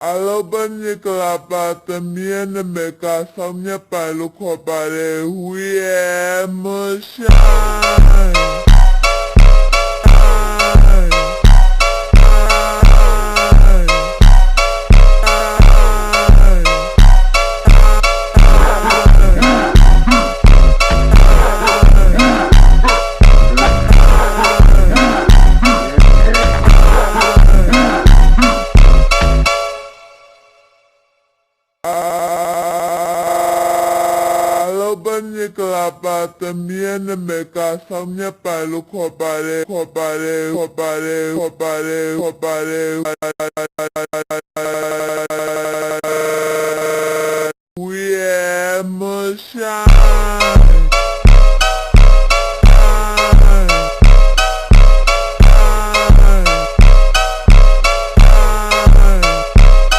Alobani kalapa miene meka samnya palu kopare huye moshai. Alobani kalapa miene meka samnya palu kopare huye moshai.